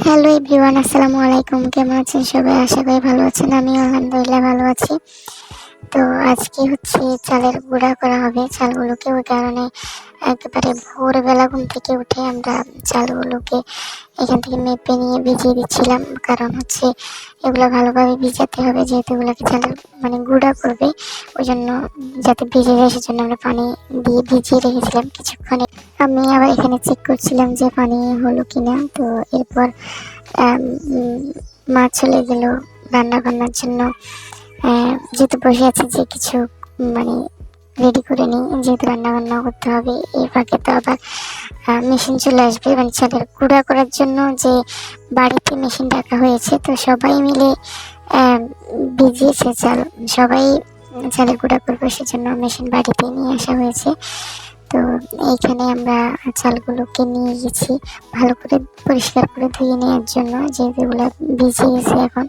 Hello everyone, আসসালামু আলাইকুম। কেমন আছেন সবাই? আশা করি ভালো আছেন। আমি আলহামদুলিল্লাহ ভালো আছি। তো আজকে হচ্ছে চালের গুঁড়া করা হবে চালগুলোকে। ওই কারণে একেবারে ভোরবেলা ঘুম থেকে উঠে আমরা চালগুলোকে এখান থেকে মেপে নিয়ে ভিজিয়ে দিচ্ছিলাম। কারণ হচ্ছে এগুলো ভালোভাবে ভিজাতে হবে, যেহেতু এগুলোকে চালের গুঁড়া করবে। ওই জন্য যাতে ভিজে যায় সেজন্য আমরা পানি দিয়ে ভিজিয়ে রেখেছিলাম কিছুক্ষণে। আমি আবার এখানে চেক করছিলাম যে পানি হলো কিনা। তো এরপর মা চলে গেল রান্না বান্নার জন্য। যেহেতু বসে আছি যে কিছু মানে রেডি করে নিই, যেহেতু রান্না বান্না করতে হবে। এই ফাঁকে তো আবার মেশিন চলে আসবে, চালের গুঁড়া করার জন্য যে বাড়িতে মেশিন রাখা হয়েছে। তো সবাই মিলে ভিজিয়েছে চাল, সবাই চালের গুঁড়া করবে, সেজন্য মেশিন বাড়িতে নিয়ে আসা হয়েছে। তো এইখানে আমরা চালগুলোকে নিয়ে গেছি ভালো করে পরিষ্কার করে ধুয়ে নেওয়ার জন্য, যেহেতু এগুলো ভিজে গেছে। এখন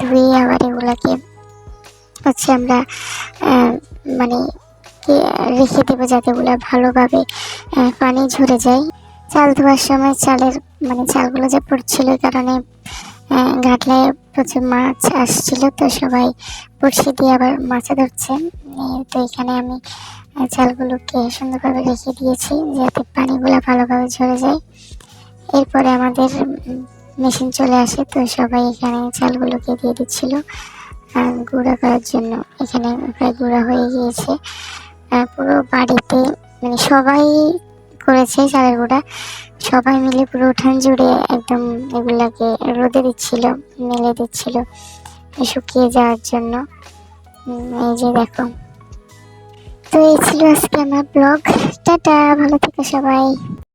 ধুয়ে আবার এগুলাকে হচ্ছে আমরা মানে রেখে দেবো, যাতে এগুলো ভালোভাবে পানি ঝরে যায়। চাল ধোয়ার সময় চালগুলো যে পড়ছিল, এই কারণে ঘাটলে প্রচুর মাছ আসছিল। তো সবাই বড়শি দিয়ে আবার মাছ ধরছে। তো এখানে আমি চালগুলোকে সুন্দরভাবে রেখে দিয়েছি, যাতে পানিগুলো ভালোভাবে ঝরে যায়। এরপরে আমাদের মেশিন চলে আসে। তো সবাই এখানে চালগুলোকে দিয়ে দিচ্ছিল গুঁড়া করার জন্য। এখানে প্রায় গুঁড়া হয়ে গিয়েছে। পুরো বাড়িতে সবাই করেছে চালের গুঁড়া, সবাই মিলে পুরো উঠান জুড়ে একদম এগুলাকে রোদে দিচ্ছিল, মেলে দিচ্ছিল শুকিয়ে যাওয়ার জন্য। এই যে দেখো। তো এই ছিল আজকে আমার ব্লগ। টাটা, ভালো থেকো সবাই।